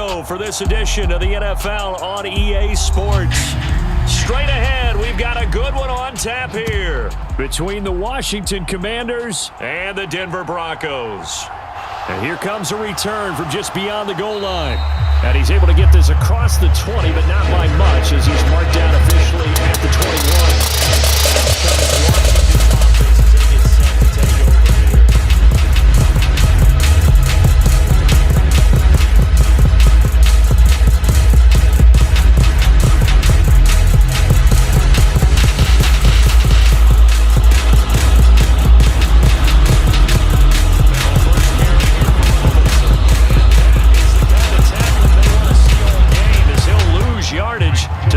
go for this edition of the NFL on EA Sports. Straight ahead, we've got a good one on tap here between the Washington Commanders and the Denver Broncos. And here comes a return from just beyond the goal line. And he's able to get this across the 20, but not by much as he's marked down officially at the 21.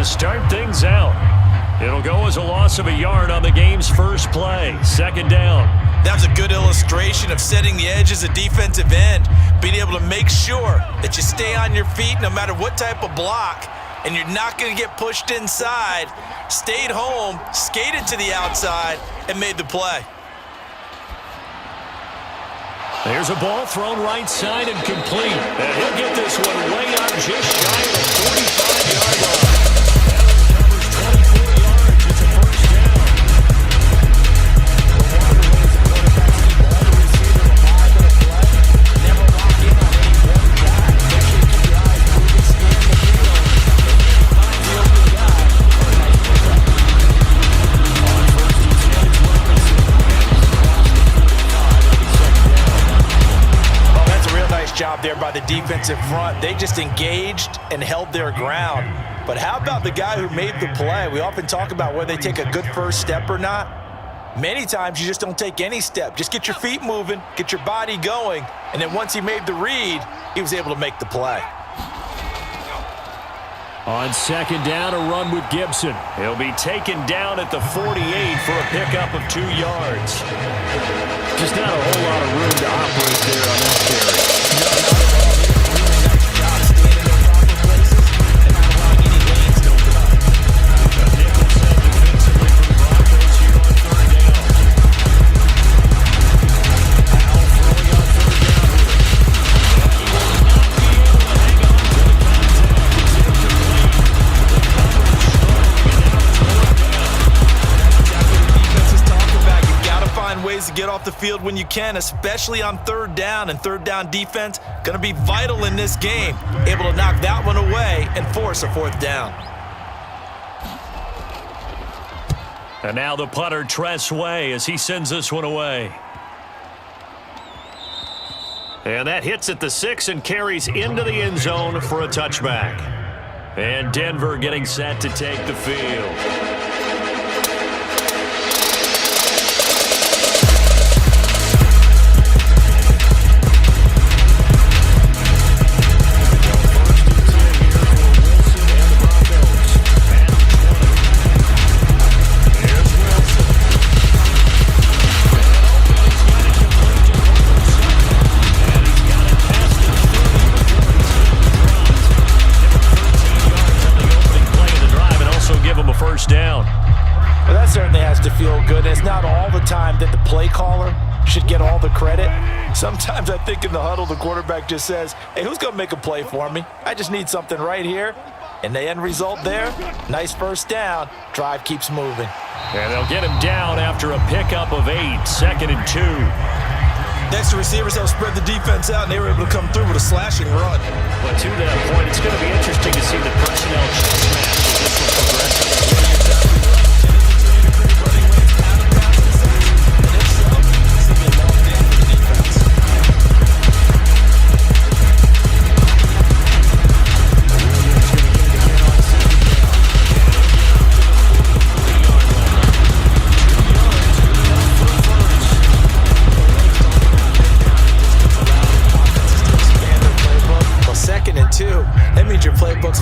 Start things out. It'll go as a loss of a yard on the game's first play. Second down. That was a good illustration of setting the edge as a defensive end, being able to make sure that you stay on your feet no matter what type of block, and you're not going to get pushed inside. Stayed home, skated to the outside, and made the play. There's a ball thrown right side and complete. And he'll get this one way up just shy of the 45-yard line. Job there by the defensive front. They just engaged and held their ground. But how about the guy who made the play? We often talk about whether they take a good first step or not. Many times you just don't take any step. Just get your feet moving, get your body going, and then once he made the read, he was able to make the play. On second down, a run with Gibson. He'll be taken down at the 48 for a pickup of 2 yards. Just not a whole lot of room to operate there on that carry. To get off the field when you can, especially on third down, and third down defense going to be vital in this game. Able to knock that one away and force a fourth down. And now the punter, Tress Way, as he sends this one away. And that hits at the 6 and carries into the end zone for a touchback. And Denver getting set to take the field. Sometimes I think in the huddle, the quarterback just says, hey, who's going to make a play for me? I just need something right here. And the end result there, nice first down. Drive keeps moving. And they'll get him down after a pickup of 8, second and 2. Next, the receivers help spread the defense out, and they were able to come through with a slashing run. But to that point, it's going to be interesting to see the personnel chess match as this one progresses.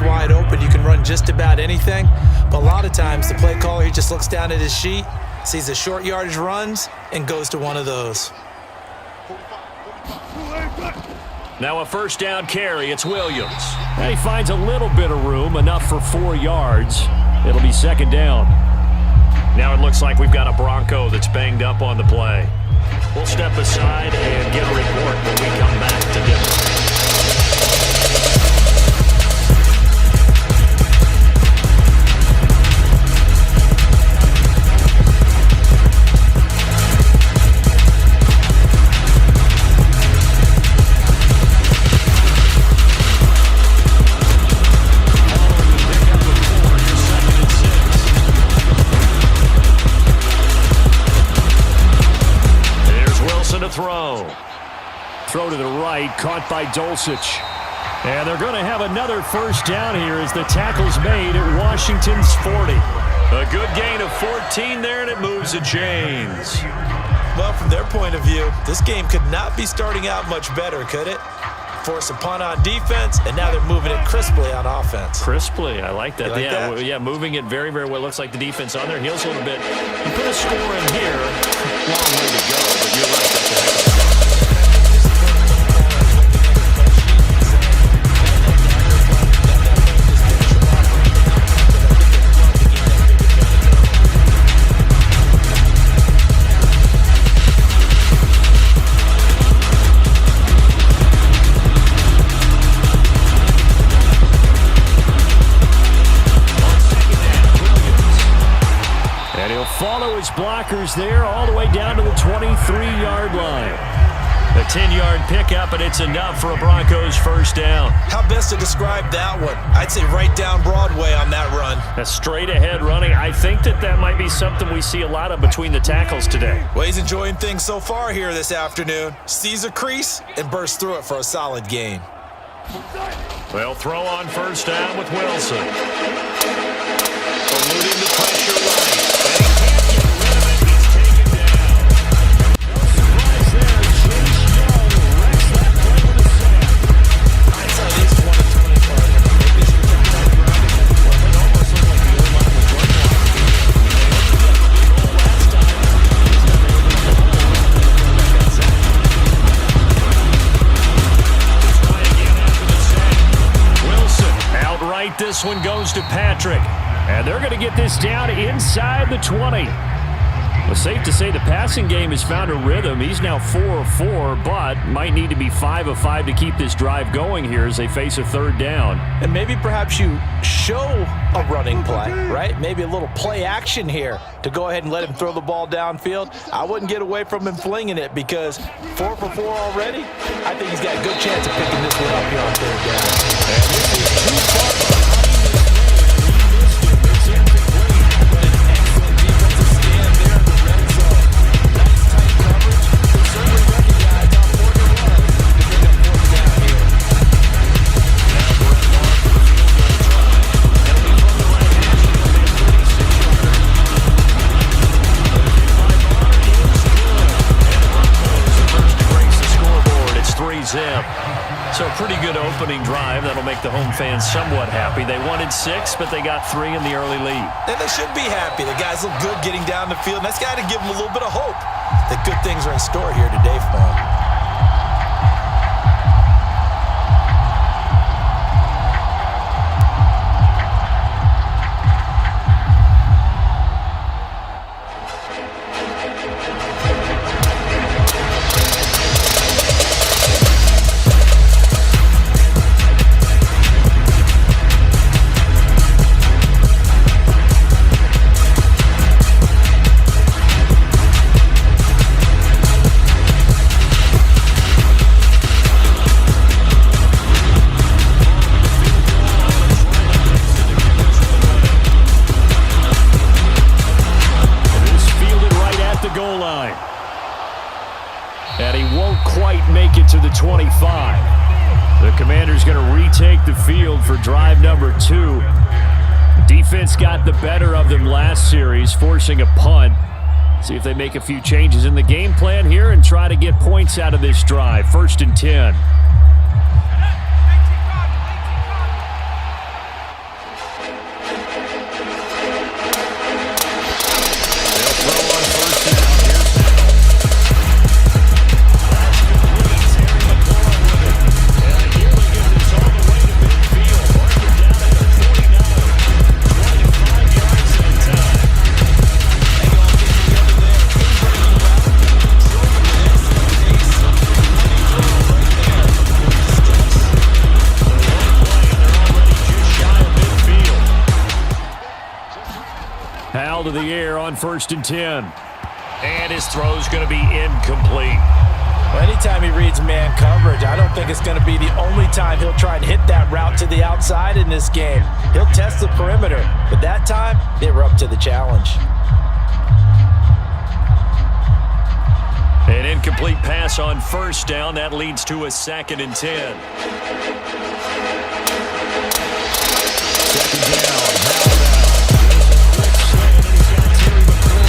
Wide open, you can run just about anything, but a lot of times the play caller, he just looks down at his sheet, sees the short yardage runs, and goes to one of those. Now a first down carry, it's Williams. And he finds a little bit of room, enough for 4 yards. It'll be second down. Now it looks like we've got a Bronco that's banged up on the play. We'll step aside and get a report when we come back to Denver. throw to the right, caught by Dulcich. And they're going to have another first down here as the tackle's made at Washington's 40. A good gain of 14 there, and it moves the chains. Well, from their point of view, this game could not be starting out much better, could it? Force a punt on defense, and now they're moving it crisply on offense. Crisply, I like that. Like that? Yeah, moving it very, very well. Looks like the defense on their heels a little bit. You put a score in here, long way to go, but you're right, that's a heck of a start. Follow his blockers there all the way down to the 23-yard line. A 10-yard pickup, and it's enough for a Broncos first down. How best to describe that one? I'd say right down Broadway on that run. A straight-ahead running. I think that might be something we see a lot of between the tackles today. Well, he's enjoying things so far here this afternoon. Sees a crease and bursts through it for a solid gain. They'll throw on first down with Wilson. Eluding the pressure right. This one goes to Patrick, and they're going to get this down inside the 20. Well, safe to say the passing game has found a rhythm. He's now 4 of 4, but might need to be 5 of 5 to keep this drive going here as they face a third down. And maybe perhaps you show a running play, right? Maybe a little play action here to go ahead and let him throw the ball downfield. I wouldn't get away from him flinging it because 4 for 4 already. I think he's got a good chance of picking this one up here on third down. And this is too far. So a pretty good opening drive. That'll make the home fans somewhat happy. They wanted 6, but they got 3 in the early lead. And they should be happy. The guys look good getting down the field, and that's got to give them a little bit of hope that good things are in store here today for them. And he won't quite make it to the 25. The Commander's going to retake the field for drive number 2. Defense got the better of them last series, forcing a punt. See if they make a few changes in the game plan here and try to get points out of this drive. 1st and 10. Howell to the air on 1st and 10. And his throw's going to be incomplete. Well, anytime he reads man coverage, I don't think it's going to be the only time he'll try and hit that route to the outside in this game. He'll test the perimeter, but that time, they were up to the challenge. An incomplete pass on first down. That leads to a 2nd and 10. Second down. Howell now. Quick slant, and he's got Terry McLaurin.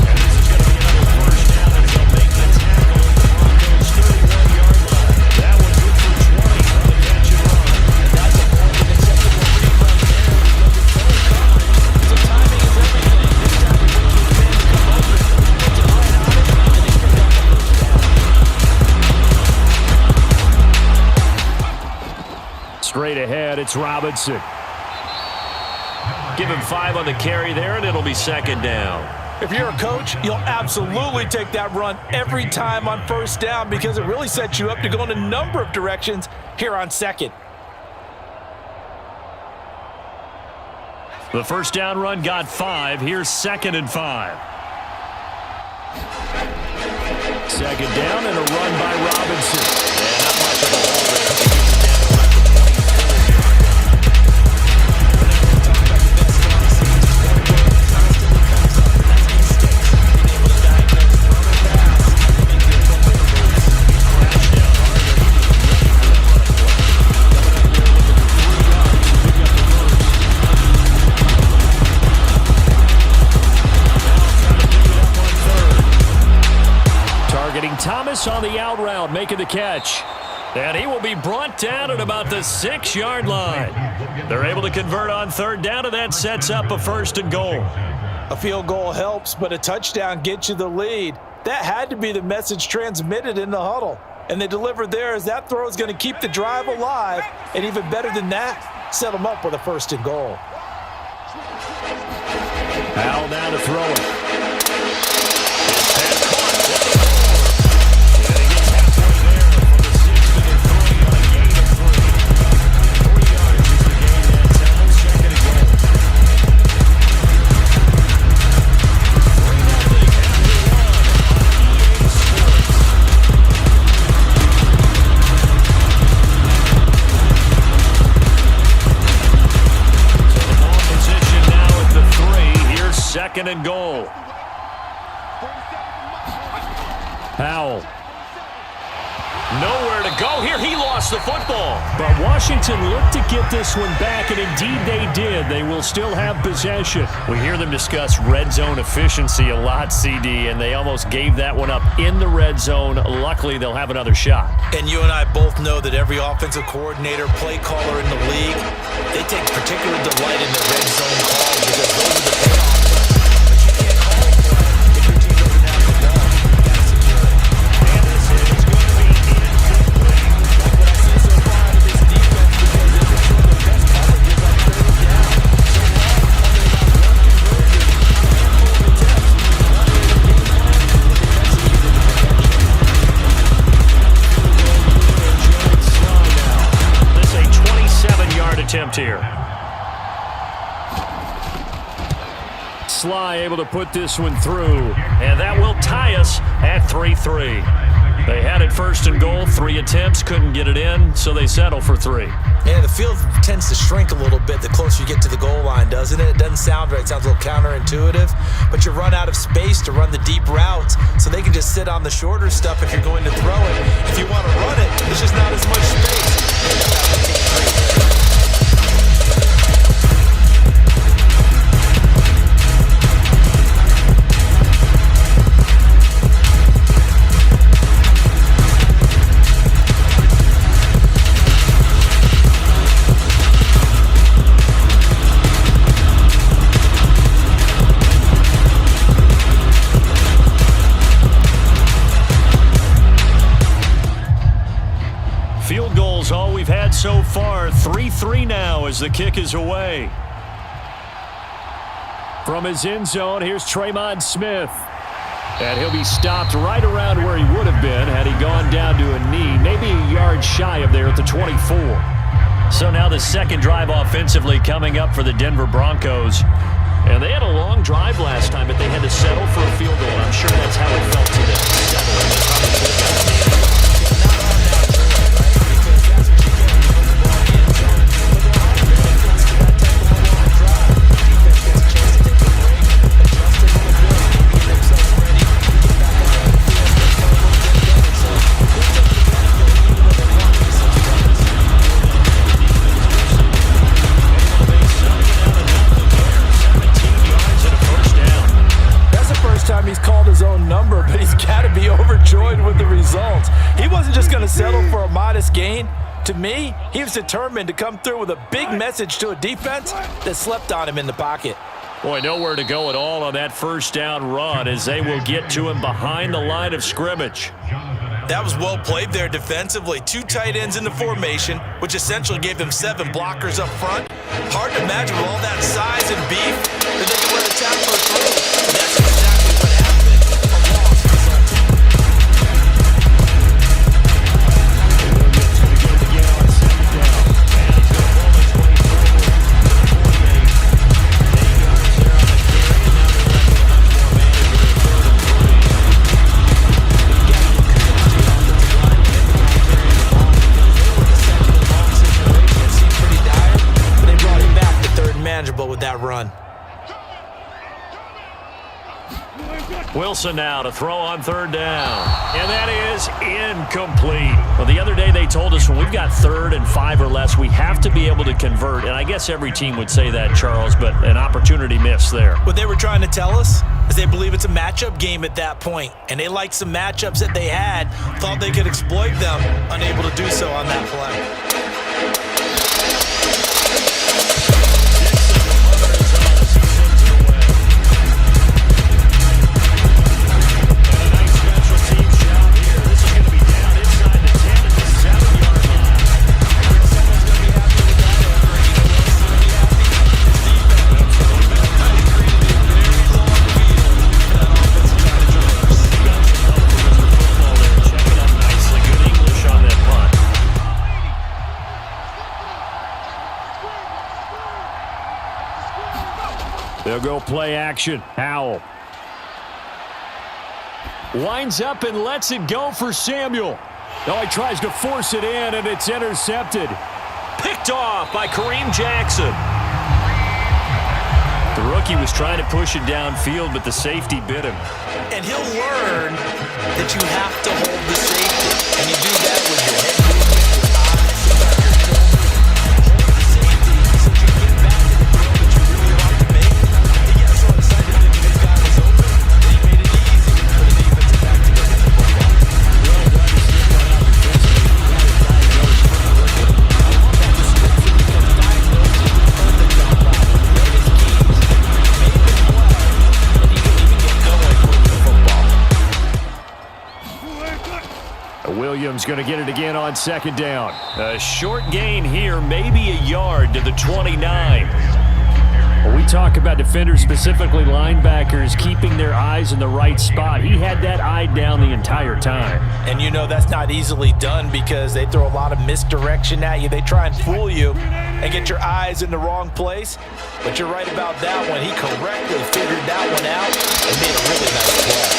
And this is going to be another first down, and he'll make the tackle at the Broncos' 31-yard line. That was good for 20 on the catch and run. That's a more than acceptable read right there because it's so common. So timing is everything. This time he waits for the man to come open. Puts it right on him, and he picks up the first down. Straight ahead, it's Robinson. Give him 5 on the carry there, and it'll be 2nd down. If you're a coach, you'll absolutely take that run every time on first down because it really sets you up to go in a number of directions here on 2nd. The first down run got 5. Here's 2nd and 5. 2nd down and a run by Robinson. Yeah, not much of a hole there. Thomas on the out route, making the catch. And he will be brought down at about the 6-yard line. They're able to convert on 3rd down, and that sets up a 1st and goal. A field goal helps, but a touchdown gets you the lead. That had to be the message transmitted in the huddle. And they delivered there as that throw is going to keep the drive alive. And even better than that, set them up with a 1st and goal. Howell now to throw it. Second and goal. Howell. Nowhere to go here. He lost the football. But Washington looked to get this one back, and indeed they did. They will still have possession. We hear them discuss red zone efficiency a lot, CD, and they almost gave that one up in the red zone. Luckily, they'll have another shot. And you and I both know that every offensive coordinator, play caller in the league, they take particular delight in the red zone calls because those are the payoffs. Attempt here. Sly able to put this one through, and that will tie us at 3-3. They had it 1st and goal, 3 attempts, couldn't get it in, so they settle for 3. Yeah, the field tends to shrink a little bit the closer you get to the goal line, doesn't it? It doesn't sound right. It sounds a little counterintuitive, but you run out of space to run the deep routes, so they can just sit on the shorter stuff if you're going to throw it. If you want to run it, there's just not as much space. Field goals all we've had so far. 3-3 now as the kick is away. From his end zone, here's Tremon Smith. And he'll be stopped right around where he would have been had he gone down to a knee, maybe a yard shy of there at the 24. So now the second drive offensively coming up for the Denver Broncos. And they had a long drive last time, but they had to settle for a field goal. I'm sure that's how it felt to them. Settling. They probably could have got it. gain. To me, he was determined to come through with a big message to a defense that slept on him in the pocket. Boy, nowhere to go at all on that first down run as they will get to him behind the line of scrimmage. That was well played there defensively. 2 tight ends in the formation, which essentially gave them 7 blockers up front. Hard to imagine with all that size and beef that they could let a tackler through. And that's exactly what happened. A loss resulted. With that run. Wilson now to throw on 3rd down. And that is incomplete. Well, the other day they told us when we've got 3rd and 5 or less, we have to be able to convert. And I guess every team would say that, Charles, but an opportunity missed there. What they were trying to tell us is they believe it's a matchup game at that point. And they liked some matchups that they had, thought they could exploit them, unable to do so on that play. They'll go play action. Howell winds up and lets it go for Samuel. Oh, he tries to force it in, and it's intercepted. Picked off by Kareem Jackson. The rookie was trying to push it downfield, but the safety bit him. And he'll learn that you have to hold the safety. And you do that with your head movement, your eyes, your shoulders. Hold the safety so you get back to the throw that you really want to make. He got so excited thinking his guy was open that he made it easy for the defensive back to get to the football. Well done to slip that out defensively. He got it diagnosed pretty quickly. I love that description because diagnosed is the perfect job route. Right his keys. Made the play, and he can even get going with the football. Williams going to get it again on 2nd down. A short gain here, maybe a yard to the 29. When we talk about defenders, specifically linebackers, keeping their eyes in the right spot, he had that eye down the entire time. And you know that's not easily done because they throw a lot of misdirection at you. They try and fool you and get your eyes in the wrong place. But you're right about that one. He correctly figured that one out and made a really nice play.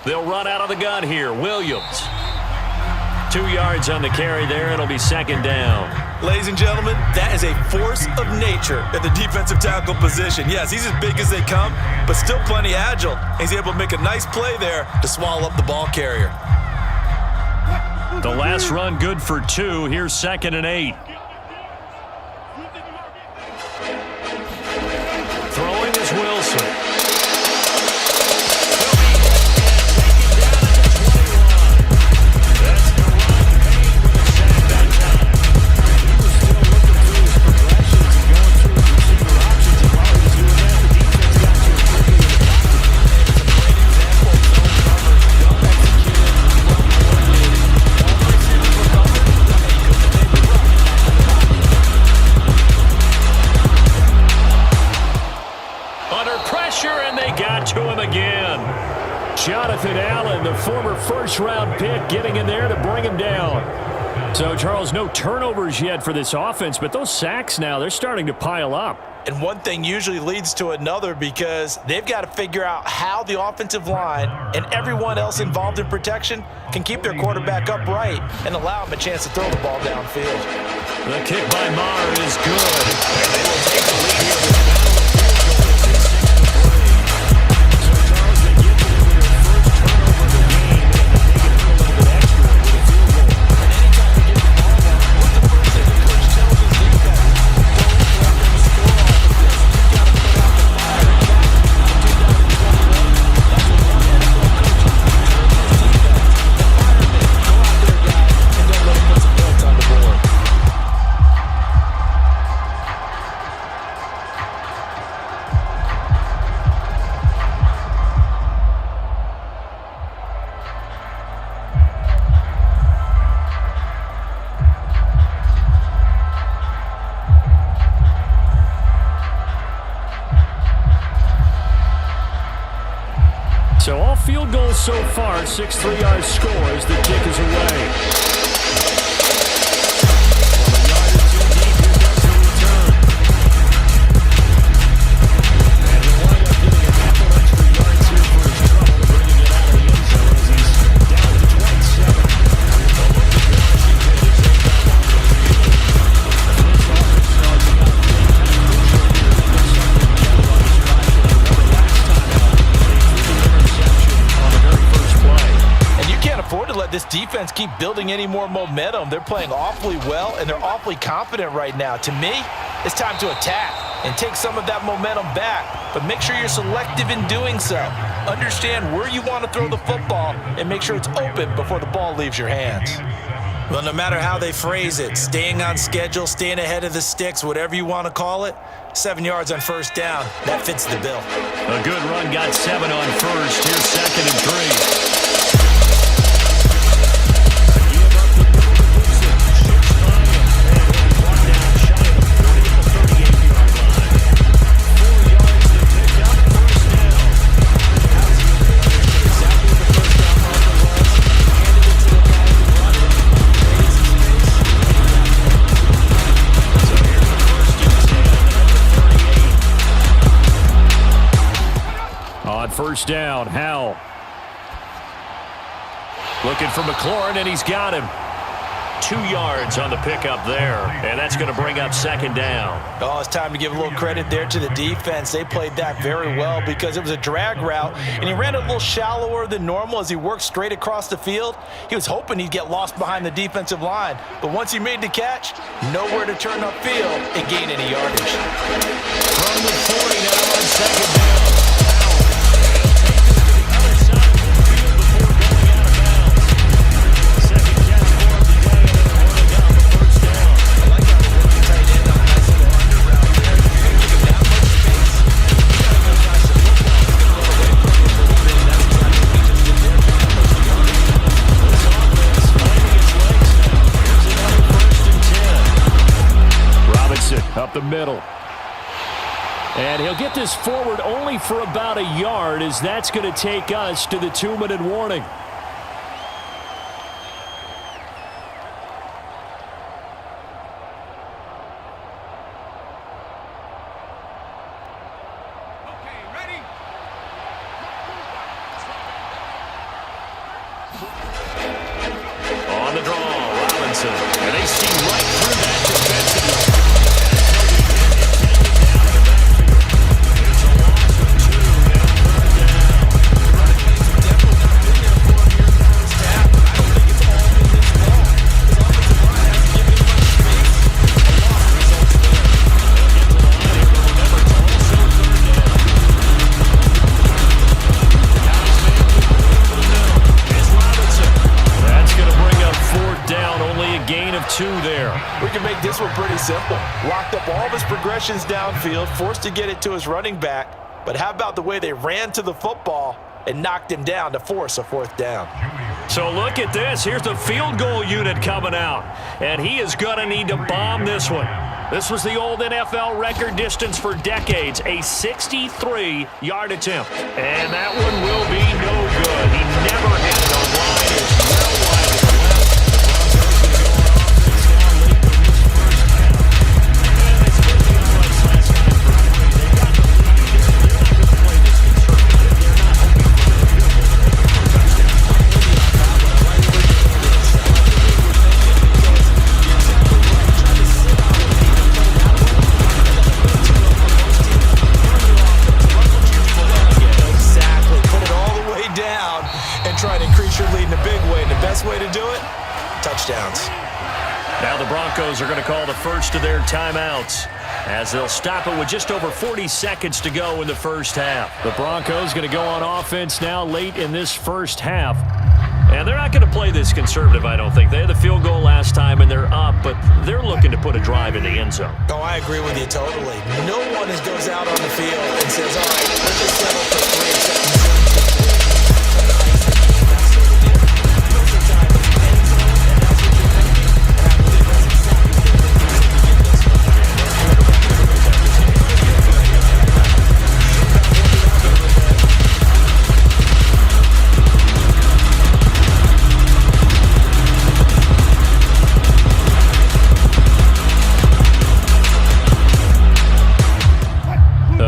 They'll run out of the gun here. Williams. 2 yards on the carry there. It'll be 2nd down. Ladies and gentlemen, that is a force of nature at the defensive tackle position. Yes, he's as big as they come, but still plenty agile. He's able to make a nice play there to swallow up the ball carrier. The last run good for 2. Here's 2nd and 8. Throwing is Wilson. Jonathan Allen, the former first-round pick, getting in there to bring him down. So, Charles, no turnovers yet for this offense, but those sacks now, they're starting to pile up. And one thing usually leads to another because they've got to figure out how the offensive line and everyone else involved in protection can keep their quarterback upright and allow him a chance to throw the ball downfield. The kick by Maher is good. And they will take the lead here with the battle of field goals at 6-3. So, Charles, they give them their first turnover of the game, and they can put a little bit extra with a field goal. And anytime you get the ball back, what's the first thing the coach tells his defense? Don't let them score off of this. You've got to put out the fire. In fact, in 2021, that's what one NFL coach tells his defense. The firemen, go out there, guys, and don't let them put some points on the board. So all field goals so far, 6 3-yard scores. The kick is away. This defense keep building any more momentum. They're playing awfully well, and they're awfully confident right now. To me, it's time to attack and take some of that momentum back, but make sure you're selective in doing so. Understand where you want to throw the football and make sure it's open before the ball leaves your hands. Well, no matter how they phrase it, staying on schedule, staying ahead of the sticks, whatever you want to call it, 7 yards on first down, that fits the bill. A good run got 7 on first. Here's 2nd and 3. First down, Howell. Looking for McLaurin, and he's got him. 2 yards on the pickup there, and that's going to bring up 2nd down. Oh, it's time to give a little credit there to the defense. They played that very well because it was a drag route, and he ran it a little shallower than normal as he worked straight across the field. He was hoping he'd get lost behind the defensive line, but once he made the catch, nowhere to turn upfield and gain any yardage. From the 40 now on 2nd down. Up the middle. And he'll get this forward only for about a yard, as that's going to take us to the 2-minute warning. Okay, ready? On the draw, Robinson. And they see right through that defensive. We can make this one pretty simple. Locked up all of his progressions downfield, forced to get it to his running back. But how about the way they ran to the football and knocked him down to force a 4th down? So look at this. Here's the field goal unit coming out. And he is going to need to bomb this one. This was the old NFL record distance for decades, a 63-yard attempt. And that one will be no good. He never had it on line. It's well wide to the left. touchdowns. Now the Broncos are going to call the first of their timeouts as they'll stop it with just over 40 seconds to go in the first half. The Broncos going to go on offense now late in this first half. And they're not going to play this conservative, I don't think. They had the field goal last time, and they're up, but they're looking to put a drive in the end zone. Oh, I agree with you totally. No one goes out on the field and says, all right, let's just settle for 3 seconds.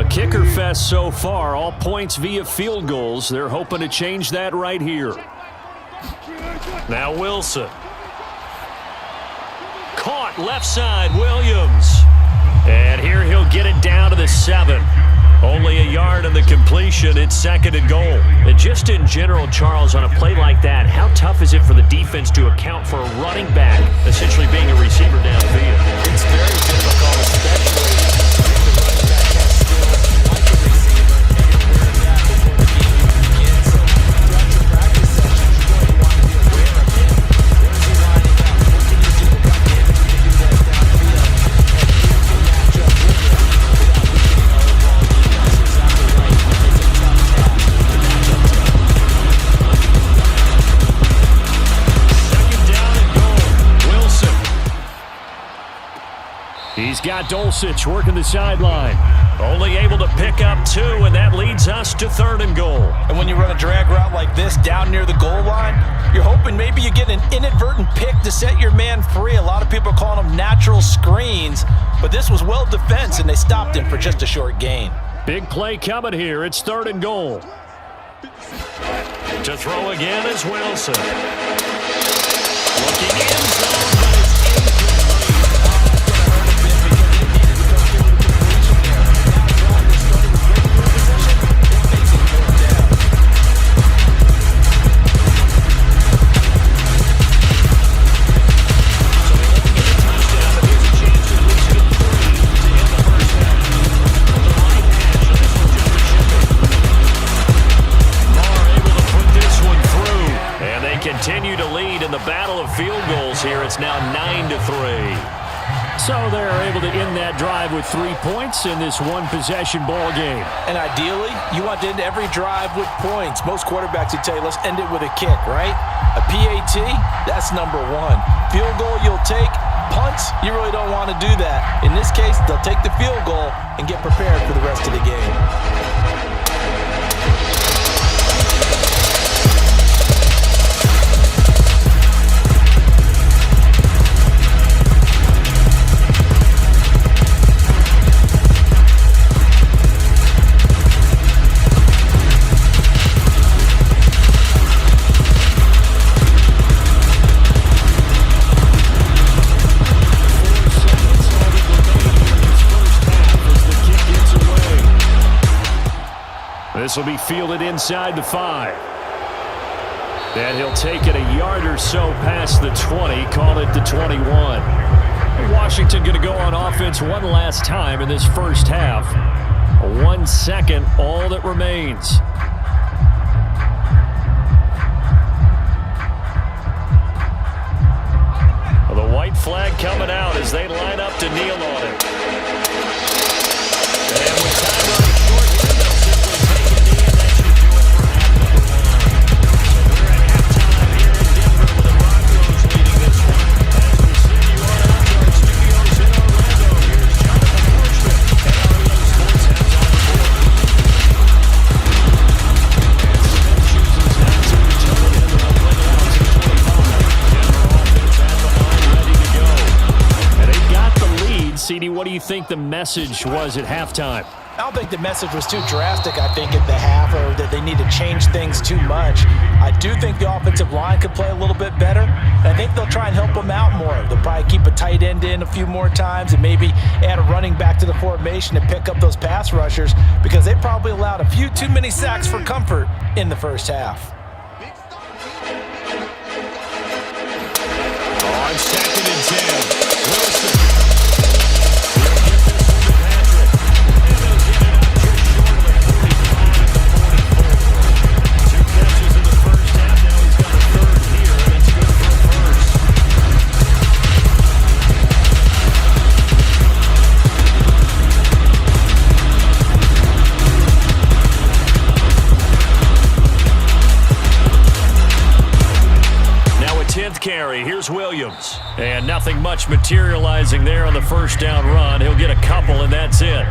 Kicker fest so far, all points via field goals. They're hoping to change that right here. Now Wilson. Caught left side, Williams. And here he'll get it down to the 7. Only a yard on the completion. It's 2nd and goal. And just in general, Charles, on a play like that, how tough is it for the defense to account for a running back essentially being a receiver downfield? It's very difficult, especially He's got Dulcich working the sideline. Only able to pick up 2, and that leads us to 3rd and goal. And when you run a drag route like this down near the goal line, you're hoping maybe you get an inadvertent pick to set your man free. A lot of people are calling them natural screens, but this was well defense, and they stopped him for just a short gain. Big play coming here. It's 3rd and goal. To throw again is Wilson. Looking in zone, but it's continue to lead in the battle of field goals here. It's now 9-3. So they're able to end that drive with 3 points in this one-possession ball game. And ideally, you want to end every drive with points. Most quarterbacks would tell you, let's end it with a kick, right? A PAT, that's number 1. Field goal you'll take. Punts, you really don't want to do that. In this case, they'll take the field goal and get prepared for the rest of the game. This will be fielded inside the 5. And he'll take it a yard or so past the 20, call it the 21. Washington going to go on offense one last time in this first half. 1 second, all that remains. Well, the white flag coming out as they line up to kneel on it. And with time running short here, they'll simply take a knee, and that should do it for halftime. So we're at halftime here in Denver with the Broncos leading this one. As we send you on out to our studios in Orlando, here's Jonathan Horschman and our Orlando Sports Heads on the board. And Smith chooses not to return it, and they'll play it out to 25. Denver offense at the line, ready to go. And they got the lead. CD, what do you think the message was at halftime? I don't think the message was too drastic, I think, at the half, or that they need to change things too much. I do think the offensive line could play a little bit better. And I think they'll try and help them out more. They'll probably keep a tight end in a few more times and maybe add a running back to the formation to pick up those pass rushers, because they probably allowed a few too many sacks for comfort in the first half. On 2nd and 10, Wilson. He'll get this one to Patrick. And they'll get it out just short of the 45 at the 44. 2 catches in the first half. Now he's got a third here, and it's good for a first. Now a 10th carry. Here's Williams. And nothing much materializing there on the first down run. He'll get a couple, and that's it.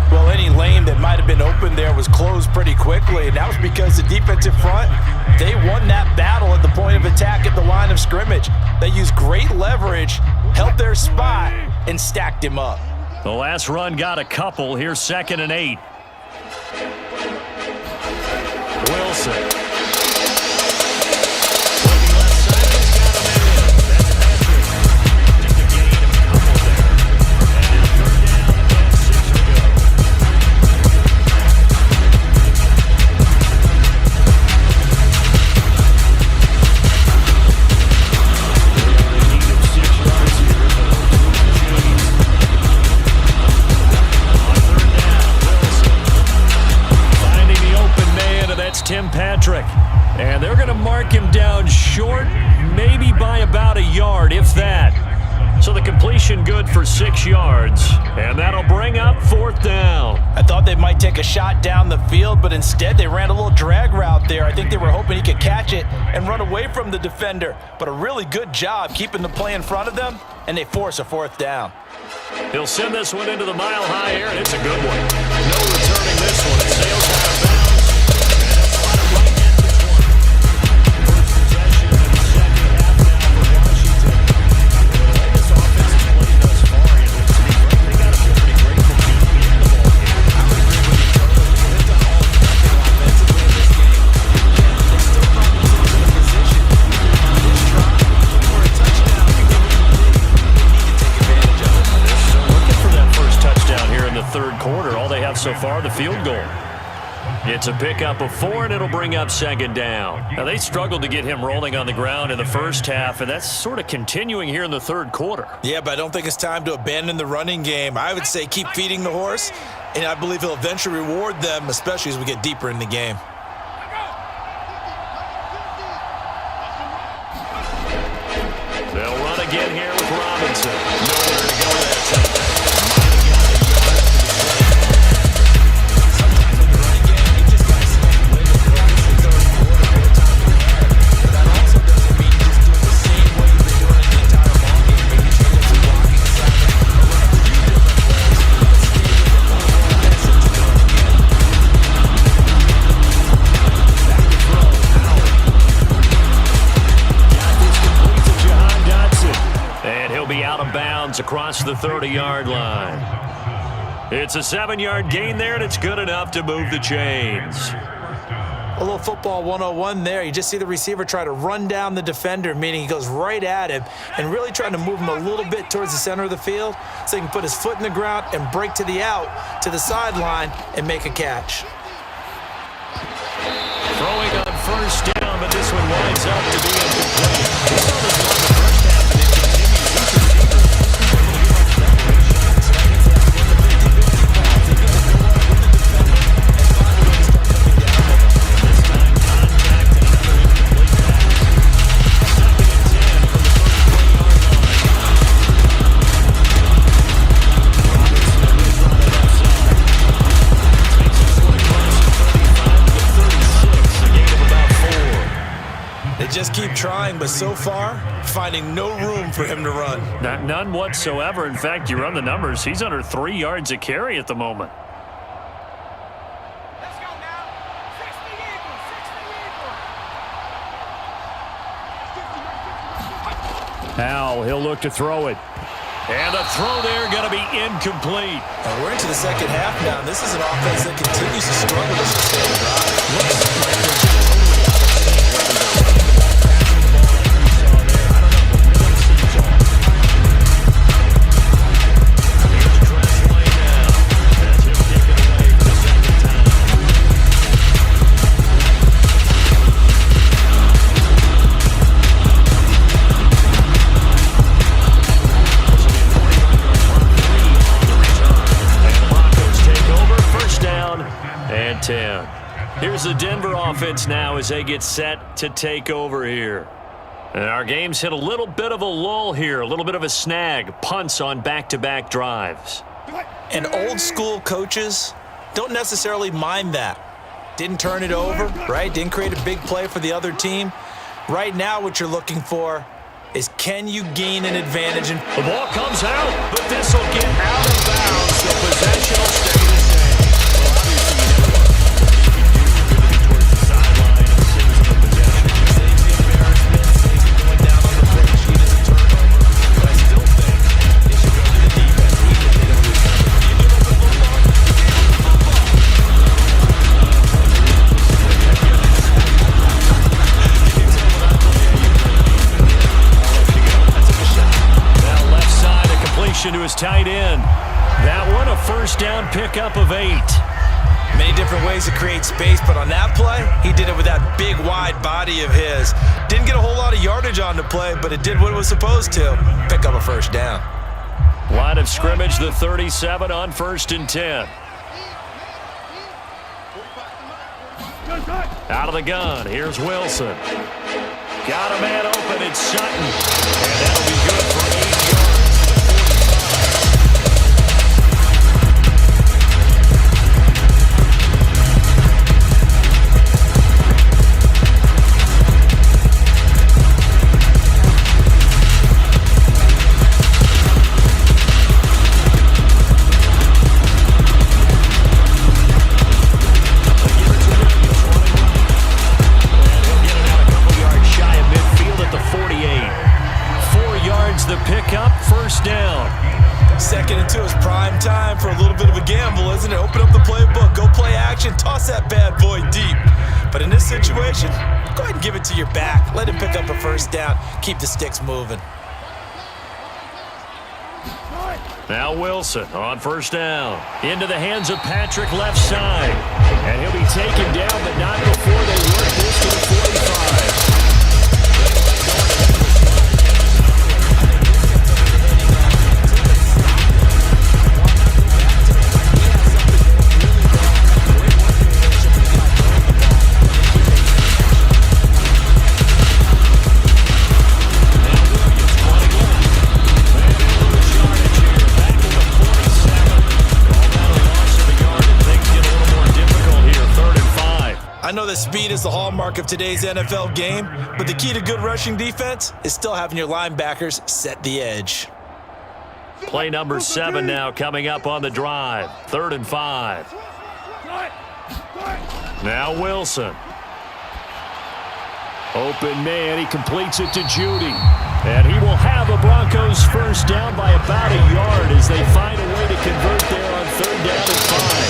Well, any lane that might have been open there was closed pretty quickly, and that was because the defensive front, they won that battle at the point of attack at the line of scrimmage. They used great leverage, held their spot, and stacked him up. The last run got a couple. Here's 2nd and 8. Wilson. Tim Patrick, and they're going to mark him down short, maybe by about a yard, if that. So the completion good for 6 yards, and that'll bring up 4th down. I thought they might take a shot down the field, but instead they ran a little drag route there. I think they were hoping he could catch it and run away from the defender, but a really good job keeping the play in front of them, and they force a 4th down. He'll send this one into the mile-high air, and it's a good one. No returning this one. It sails out of bounds. Third quarter, all they have so far, the field goal. It's a pickup of 4, and it'll bring up 2nd down. Now, they struggled to get him rolling on the ground in the first half, and that's sort of continuing here in the third quarter. Yeah, but I don't think it's time to abandon the running game. I would say keep feeding the horse, and I believe he'll eventually reward them, especially as we get deeper in the game. They'll run again here with Robinson. Nowhere to go that time. Across the 30-yard line. It's a 7-yard gain there, and it's good enough to move the chains. A little football 101 there. You just see the receiver try to run down the defender, meaning he goes right at him and really trying to move him a little bit towards the center of the field so he can put his foot in the ground and break to the out, to the sideline, and make a catch. Throwing on first down, but this one winds up to be incomplete. We saw this one in the first half, and it continues. Just keep trying, but so far, finding no room for him to run. None whatsoever. In fact, you run the numbers, he's under 3 yards a carry at the moment. Let's go now. 60 Eagles. Howell, he'll look to throw it. And the throw there going to be incomplete. We're into the second half now. This is an offense that continues to struggle to sustain a drive. Looks like they're just and 10. Here's the Denver offense now as they get set to take over here. And our game's hit a little bit of a lull here, a little bit of a snag. Punts on back-to-back drives. And old school coaches don't necessarily mind that. Didn't turn it over, right? Didn't create a big play for the other team. Right now what you're looking for is, can you gain an advantage? And the ball comes out, but this will get out of bounds. The possession will stay the same. To his tight end. That one, a first down pickup of 8. Many different ways to create space, but on that play, he did it with that big, wide body of his. Didn't get a whole lot of yardage on the play, but it did what it was supposed to. Pick up a first down. Line of scrimmage, the 37 on 1st and 10. Out of the gun, here's Wilson. Got a man open, it's Sutton. And that'll be good for 8 yards. That bad boy deep. But in this situation, go ahead and give it to your back. Let him pick up a first down. Keep the sticks moving. Now Wilson on first down. Into the hands of Patrick left side. And he'll be taken down, but not before they work this to the 45. I know that speed is the hallmark of today's NFL game, but the key to good rushing defense is still having your linebackers set the edge. Play number 7 now coming up on the drive. 3rd and 5. Now Wilson. Open man, he completes it to Judy. And he will have a Broncos first down by about a yard as they find a way to convert there on 3rd down and 5.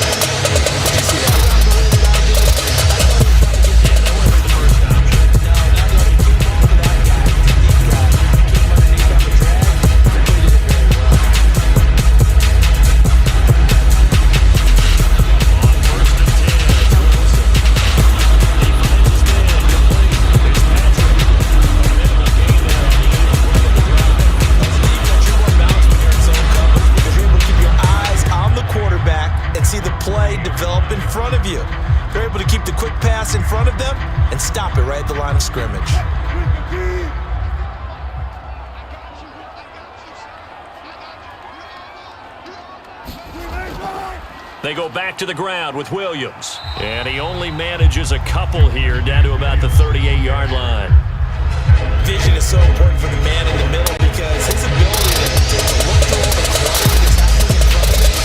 Develop in front of you. They're able to keep the quick pass in front of them and stop it right at the line of scrimmage. They go back to the ground with Williams. And he only manages a couple here down to about the 38-yard line. Vision is so important for the man in the middle because his ability to look through all the clutter that's happening in front of him.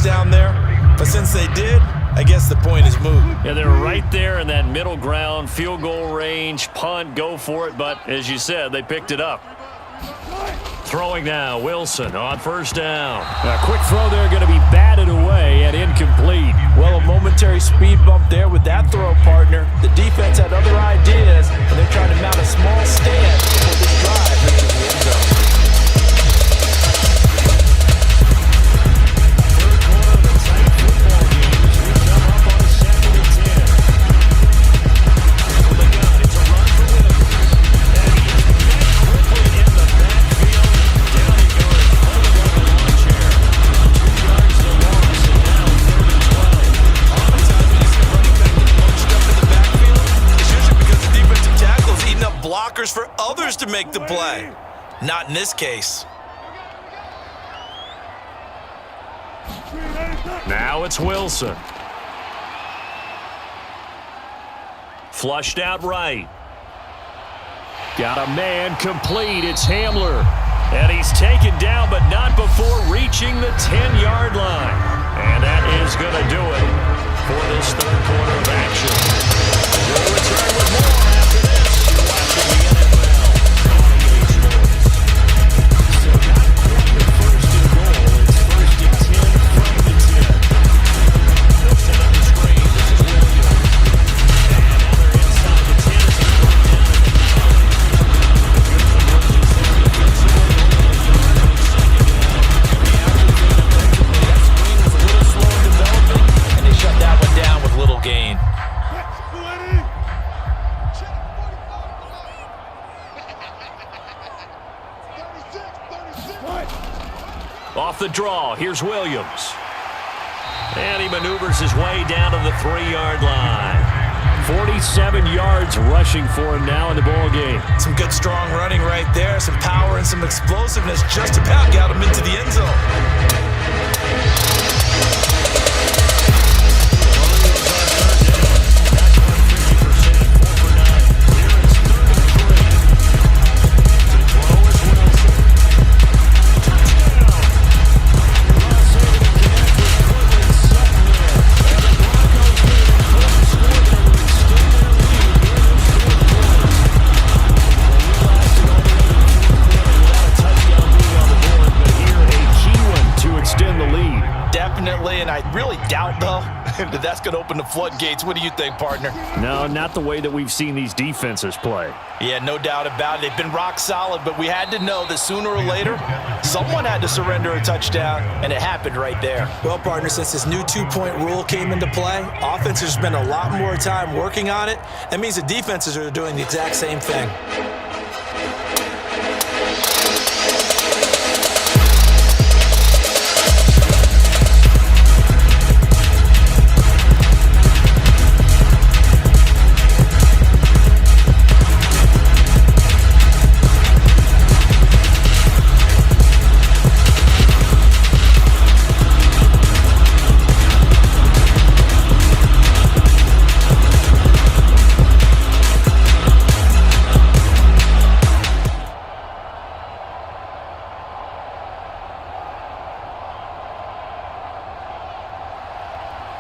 Down there, but since they did, I guess the point is moot. Yeah, they're right there in that middle ground, field goal range, punt, go for it, but as you said, they picked it up. Throwing now, Wilson on first down. A quick throw there going to be batted away and incomplete. Well, a momentary speed bump there with that throw, partner. a small stand before this drive reaches the end zone. Third quarter of a tight football game as we come up on 2nd and 10. From the gun, it's a run for Williams. And he is met quickly in the backfield. Down he goes, holding like a lawn chair. 2 yards to loss, and now 3rd and 12. Oftentimes when you see a running back get punched up in the backfield, it's usually because the defensive tackle is eating up blockers for others to make the play. Not in this case. Now it's Wilson. Flushed out right. Got a man complete. It's Hamler. And he's taken down, but not before reaching the 10-yard line. And that is going to do it for this third quarter of action. We'll return with more after this. You're watching the NFL on EA Sports. So not quite the first and goal. It's 1st and 10 from the 10. They'll set up the screen. This is Williams. And now they're inside the 10 as he's brought down at the 9. Good conversions there defensively. Only a yard on 2nd down. That screen was a little slow in developing, and they shut that one down with little gain. Off the draw, here's Williams. And he maneuvers his way down to the 3-yard line. 47 yards rushing for him now in the ball game. Some good strong running right there, some power and some explosiveness just about got him into the end zone. And I really doubt, though, that that's going to open the floodgates. What do you think, partner? No, not the way that we've seen these defenses play. Yeah, no doubt about it. They've been rock solid, but we had to know that sooner or later, someone had to surrender a touchdown, and it happened right there. Well, partner, since this new 2-point rule came into play, offenses spend a lot more time working on it. That means the defenses are doing the exact same thing.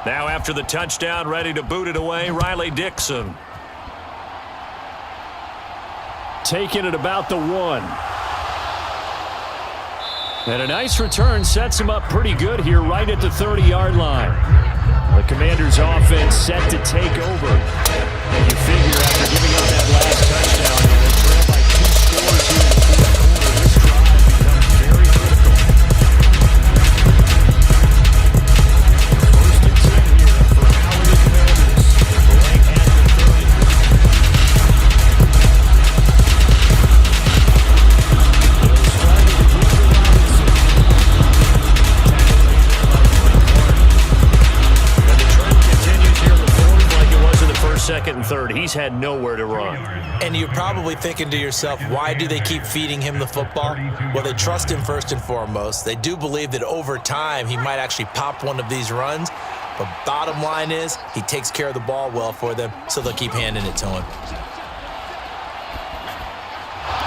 Now after the touchdown, ready to boot it away, Riley Dixon. Taking it about the 1. And a nice return sets him up pretty good here right at the 30-yard line. The Commanders' offense set to take over. And you figure after giving up that last touchdown, they trail by 2 scores here in the fourth quarter. This drive becomes very critical. First and 10 here for Howell and the Commanders. Blank at the 30. They'll start it with Robinson. Tackled right there by Frank Clark. And the trend continues here in the fourth like it was in the first, second, and third. He's had nowhere to run. And you're probably thinking to yourself, why do they keep feeding him the football? Well, they trust him first and foremost. They do believe that over time he might actually pop one of these runs. But bottom line is he takes care of the ball well for them, so they'll keep handing it to him.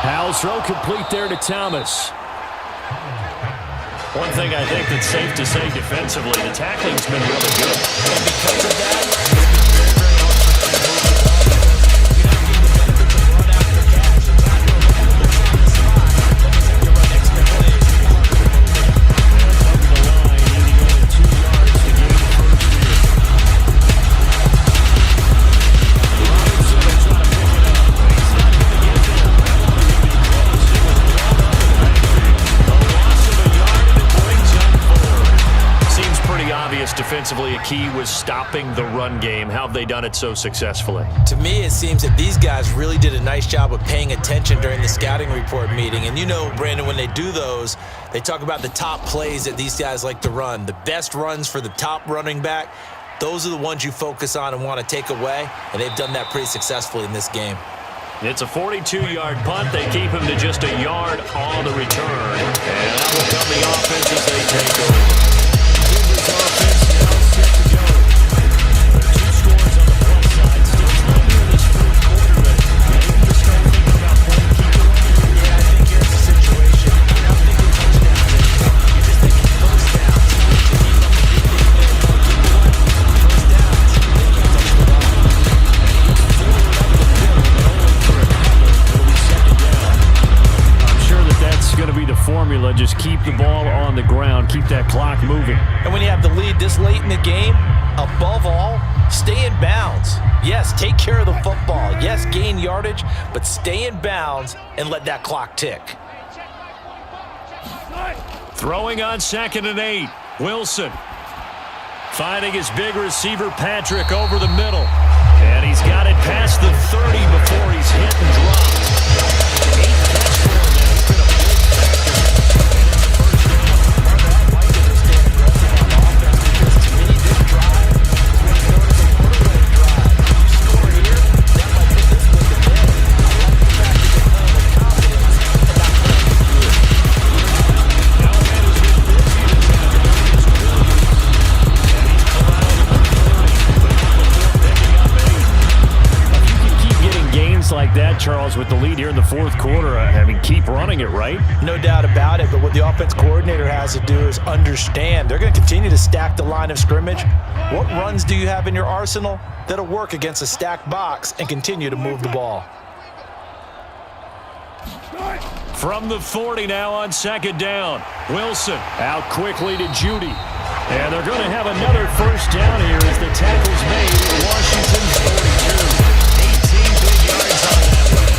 Howell's throw complete there to Thomas. One thing I think that's safe to say defensively, the tackling's been really good. And because of that, key was stopping the run game. How have they done it so successfully? To me, it seems that these guys really did a nice job of paying attention during the scouting report meeting. And you know, Brandon, when they do those, they talk about the top plays that these guys like to run, the best runs for the top running back. Those are the ones you focus on and want to take away, and they've done that pretty successfully in this game. It's a 42-yard punt. They keep him to just a yard on the return. And that will come the offense as they take over. Denver's offense now set to go. There are 2 scores on the plus side. Still trying here in this fourth quarter, but maybe you start thinking about playing keeper running. Yeah, I think here's the situation. You're not thinking touchdowns anymore. You're just thinking first downs. Going to be the formula. Just keep the ball on the ground. Keep that clock moving. And when you have the lead this late in the game, above all, stay in bounds. Yes, take care of the football. Yes, gain yardage, but stay in bounds and let that clock tick. Throwing on 2nd and 8. Wilson finding his big receiver Patrick over the middle. And he's got it past the 30 before he's hit and dropped. 8 catch for him. Like that, Charles, with the lead here in the fourth quarter, I mean, keep running it, right? No doubt about it, but what the offense coordinator has to do is understand they're going to continue to stack the line of scrimmage. What runs do you have in your arsenal that'll work against a stacked box and continue to move the ball? From the 40 now on 2nd down. Wilson out quickly to Judy. And they're going to have another first down here as the tackle's made at Washington's 42. 18 big yards on that one.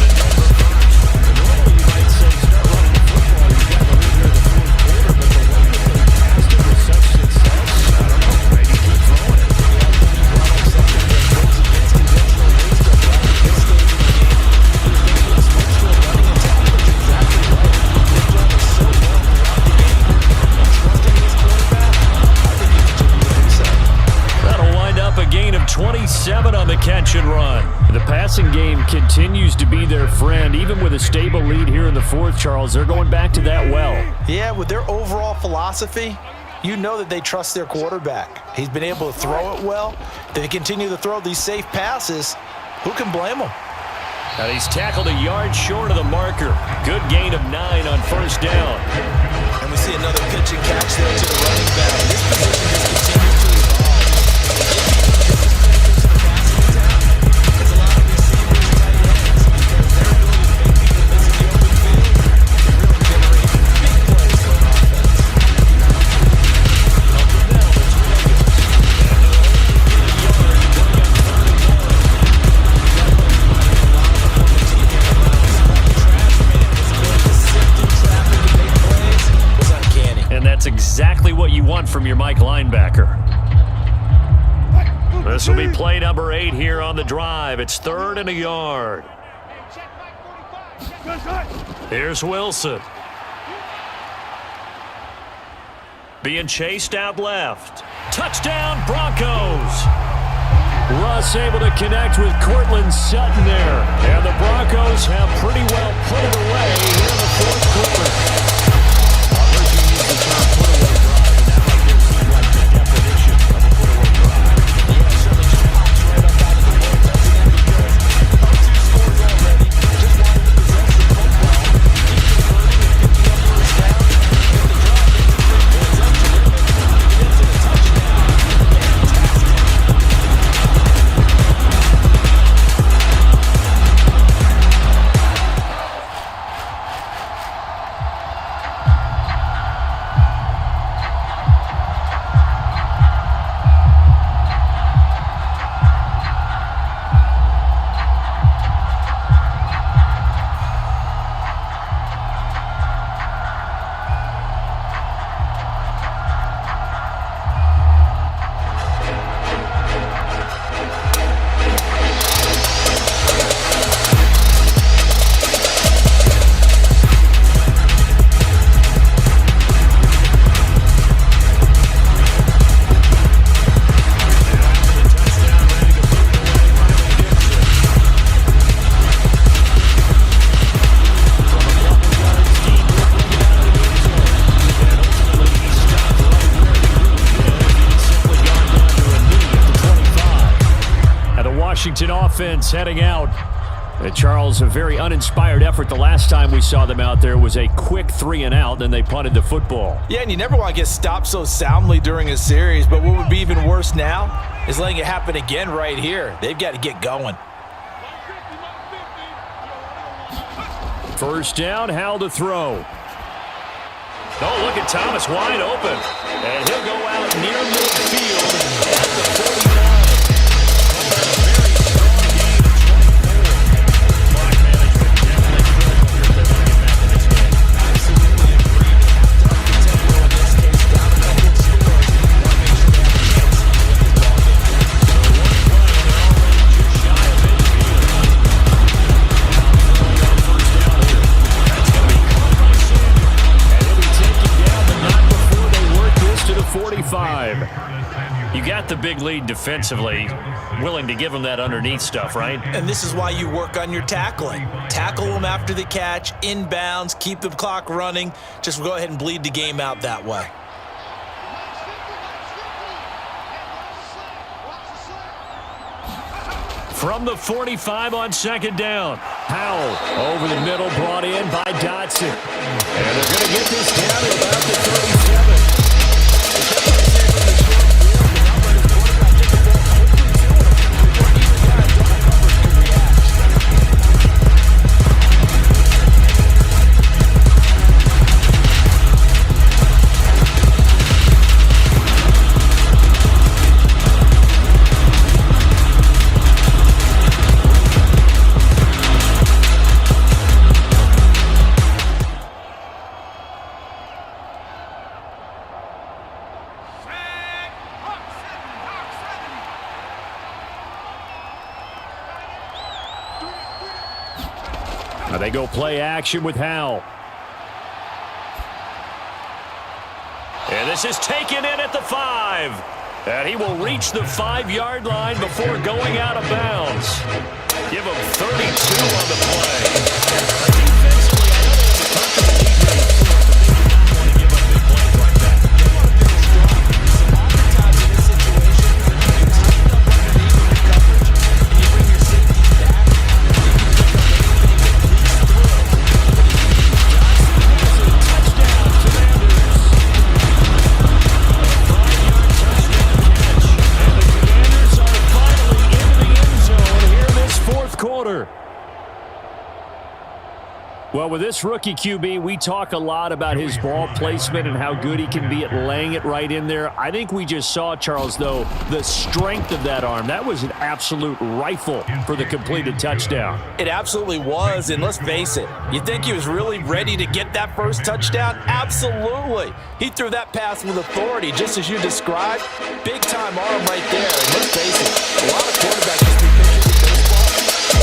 Normally you might say start running the football. You've got the lead here in the fourth quarter, but the way that they passed it with such success, I don't know, maybe keep throwing it. A gain of 27 on the catch and run. The passing game continues to be their friend, even with a stable lead here in the fourth, Charles. They're going back to that well. Yeah, with their overall philosophy, you know that they trust their quarterback. He's been able to throw it well. They continue to throw these safe passes. Who can blame them? And he's tackled a yard short of the marker. Good gain of 9 on first down. And we see another pitch and catch there to the running back. This position just continues to evolve. Exactly what you want from your Mike linebacker. This will be play number 8 here on the drive. It's 3rd and a yard. Here's Wilson. Being chased out left. Touchdown, Broncos. Russ able to connect with Cortland Sutton there. And the Broncos have pretty well put it away here in the fourth quarter. offense heading out. Charles, a very uninspired effort. The last time we saw them out there was a quick 3-and-out, then they punted the football. Yeah, and you never want to get stopped so soundly during a series, but what would be even worse now is letting it happen again right here. They've got to get going. First down, Howell to throw. Oh, look at Thomas wide open. And he'll go out near midfield at the 49. You got the big lead defensively, willing to give them that underneath stuff, right? And this is why you work on your tackling. Tackle them after the catch, inbounds, keep the clock running. Just go ahead and bleed the game out that way. From the 45 on second down. Howell over the middle, brought in by Dotson. And they're going to get this down at about the 37. They go play action with Howell. And this is taken in at the 5. And he will reach the 5-yard line before going out of bounds. Give him 32 on the play. Defensively, I know they have a comfortable lead rate before, but they do not want to give up big plays like that. They want to finish strong. So oftentimes in this situation, you tighten up underneath in your coverage, and you bring your safety back, and you can pick up anything that leads through. Touchdown, Commanders. A 5-yard touchdown catch. And the Commanders are finally into the end zone here in this fourth quarter. Well, with this rookie QB, we talk a lot about his ball placement and how good he can be at laying it right in there. I think we just saw, Charles, though, the strength of that arm. That was an absolute rifle for the completed touchdown. It absolutely was, and let's face it, you think he was really ready to get that first touchdown? Absolutely. He threw that pass with authority, just as you described. Big-time arm right there, and let's face it, a lot of quarterbacks just be pitchers in baseball.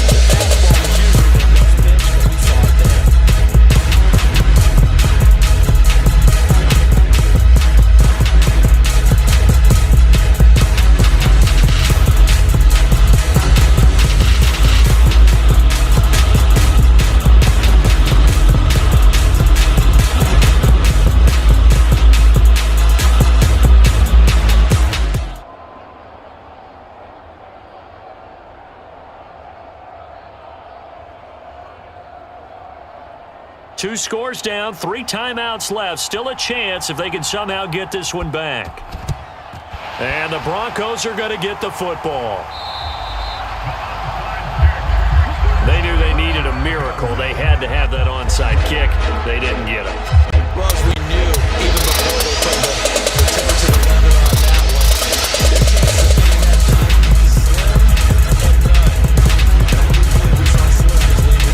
The fastball was usually their best pitch, but we saw it there. Two scores down, 3 timeouts left. Still a chance if they can somehow get this one back. And the Broncos are going to get the football. They knew they needed a miracle. They had to have that onside kick. They didn't get it. Well, as we knew, even before they put the toe to the leather on that one, their chance of getting that time is slim and none. We saw Slim just leave it over.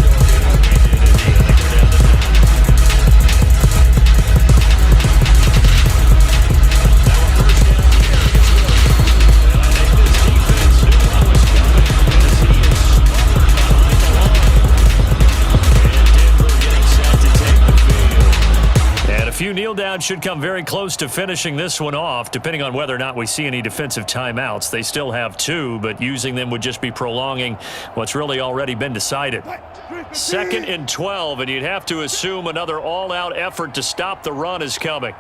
Few kneel downs should come very close to finishing this one off, depending on whether or not we see any defensive timeouts. They still have 2, but using them would just be prolonging what's really already been decided. 2nd and 12, and you'd have to assume another all-out effort to stop the run is coming.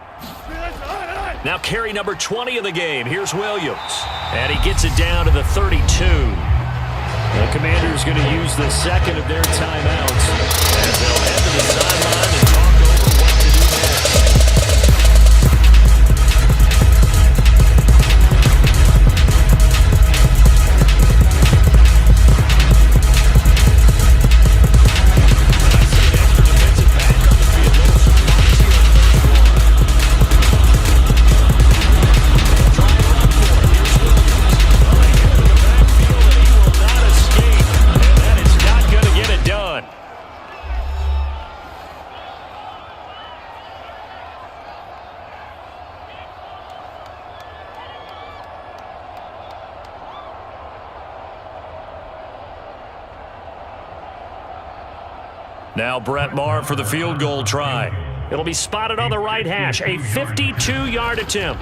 Now carry number 20 of the game. Here's Williams, and he gets it down to the 32. The Commanders going to use the second of their timeouts as they'll head to the sideline and talk over what to do next. Now Brett Maher for the field goal try. It'll be spotted on the right hash, a 52-yard attempt.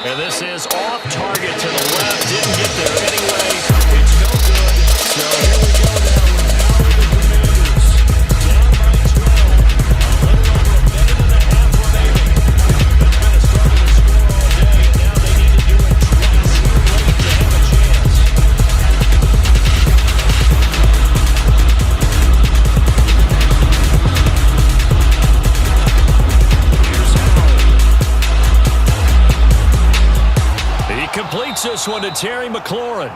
And this is off target to the left. Didn't get there anyway. It's no good. So here we go now with Howell and the Commanders. Down by 12. A little over a minute and a half remaining. It's been a struggle to score all day, and now they need to do it twice too late to have a chance. Completes this one to Terry McLaurin.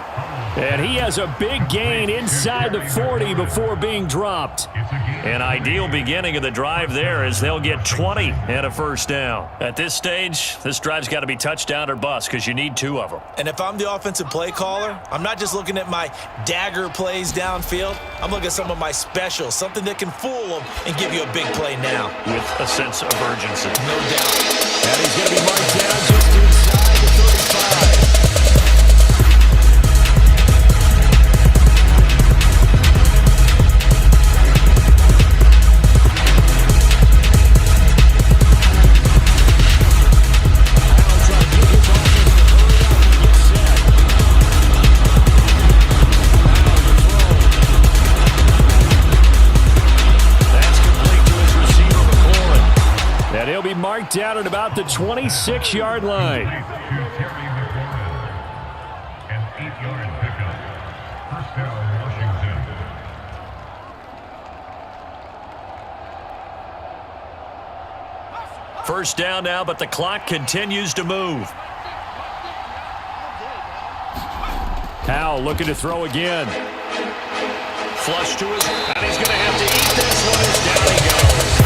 And he has a big gain inside the 40 before being dropped. An ideal beginning of the drive there as they'll get 20 and a first down. At this stage, this drive's got to be touchdown or bust because you need two of them. And if I'm the offensive play caller, I'm not just looking at my dagger plays downfield. I'm looking at some of my specials, something that can fool them and give you a big play now. With a sense of urgency. No doubt. And he's going to be marked down just inside the 35. He'll be marked down at about the 26-yard line. An 8-yard pickup. First down, Washington. First down now, but the clock continues to move. Howell looking to throw again. Flush to his, and he's going to have to eat this one as down he goes.